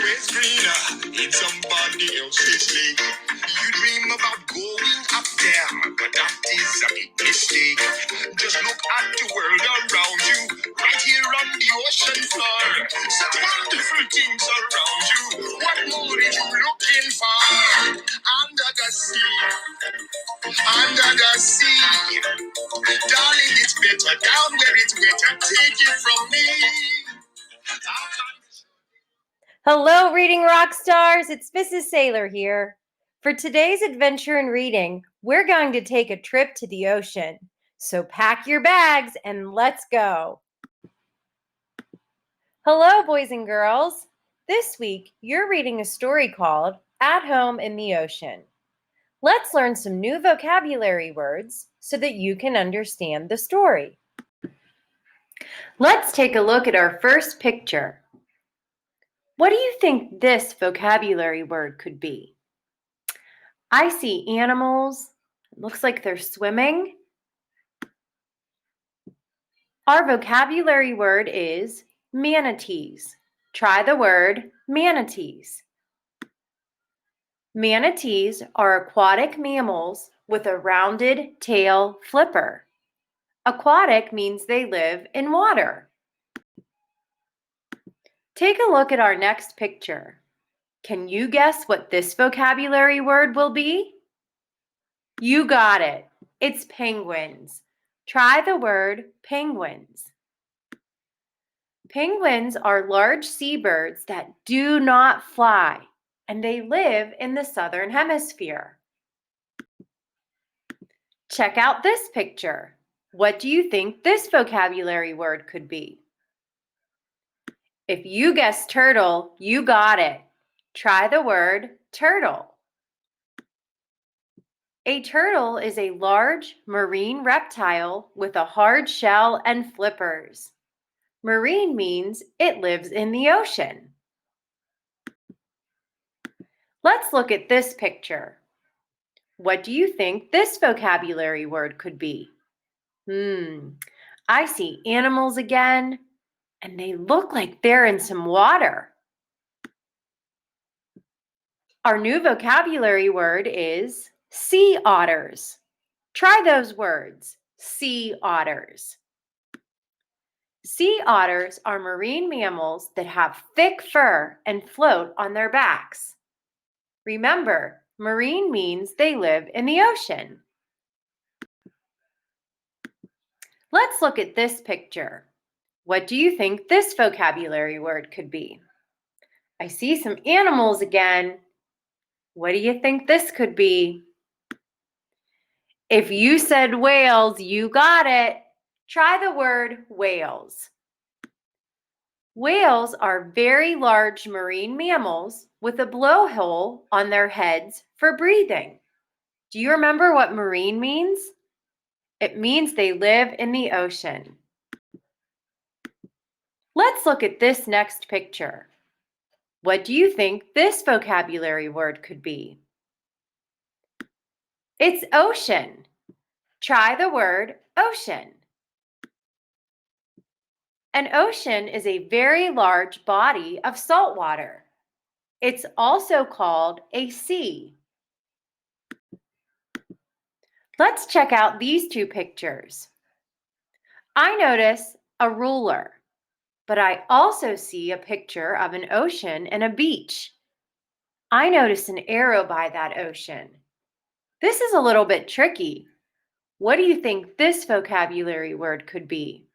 always greener in somebody else's lake. You dream about going up there, but that is a big mistake. Just look at the world around you, right here on the ocean floor. Some wonderful things around you. What more are you looking for? Under the sea, under the sea. Darling, it's better down where it's wetter. Take it from me. Hello, Reading Rock Stars. It's Mrs. Sailor here. For today's adventure in reading, we're going to take a trip to the ocean. So pack your bags and let's go. Hello, boys and girls. This week, you're reading a story called At Home in the Ocean. Let's learn some new vocabulary words so that you can understand the story. Let's take a look at our first picture. What do you think this vocabulary word could be? I see animals. It looks like they're swimming. Our vocabulary word is manatees. Try the word manatees. Manatees are aquatic mammals with a rounded tail flipper. Aquatic means they live in water. Take a look at our next picture. Can you guess what this vocabulary word will be? You got it. It's penguins. Try the word penguins. Penguins are large seabirds that do not fly, and they live in the southern hemisphere. Check out this picture. What do you think this vocabulary word could be? If you guessed turtle, you got it. Try the word turtle. A turtle is a large marine reptile with a hard shell and flippers. Marine means it lives in the ocean. Let's look at this picture. What do you think this vocabulary word could be? I see animals again, and they look like they're in some water. Our new vocabulary word is sea otters. Try those words, sea otters. Sea otters are marine mammals that have thick fur and float on their backs. Remember, marine means they live in the ocean. Let's look at this picture. What do you think this vocabulary word could be? I see some animals again. What do you think this could be? If you said whales, you got it. Try the word whales. Whales are very large marine mammals with a blowhole on their heads for breathing. Do you remember what marine means? It means they live in the ocean. Let's look at this next picture. What do you think this vocabulary word could be? It's ocean. Try the word ocean. An ocean is a very large body of salt water. It's also called a sea. Let's check out these two pictures. I notice a ruler, but I also see a picture of an ocean and a beach. I notice an arrow by that ocean. This is a little bit tricky. What do you think this vocabulary word could be?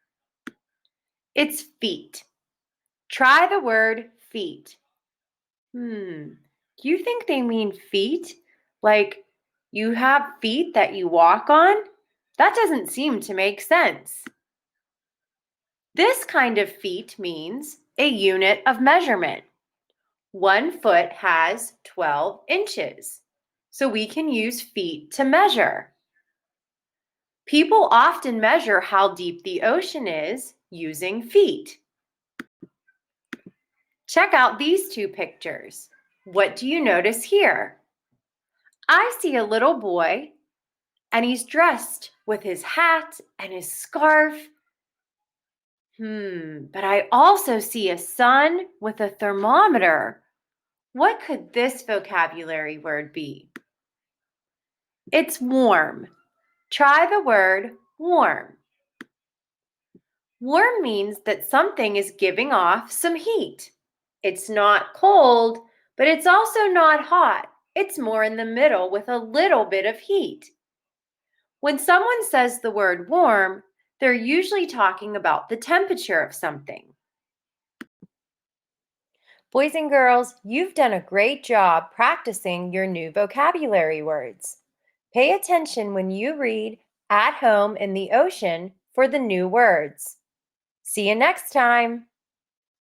It's feet. Try the word feet. Do you think they mean feet? Like you have feet that you walk on? That doesn't seem to make sense. This kind of feet means a unit of measurement. 1 foot has 12 inches, so we can use feet to measure. People often measure how deep the ocean is using feet. Check out these two pictures. What do you notice here? I see a little boy, and he's dressed with his hat and his scarf. But I also see a son with a thermometer What could this vocabulary word be? It's warm. Try the word warm. Warm means that something is giving off some heat. It's not cold, but it's also not hot. It's more in the middle with a little bit of heat. When someone says the word warm, they're usually talking about the temperature of something. Boys and girls, you've done a great job practicing your new vocabulary words. Pay attention when you read At Home in the Ocean for the new words. See you next time.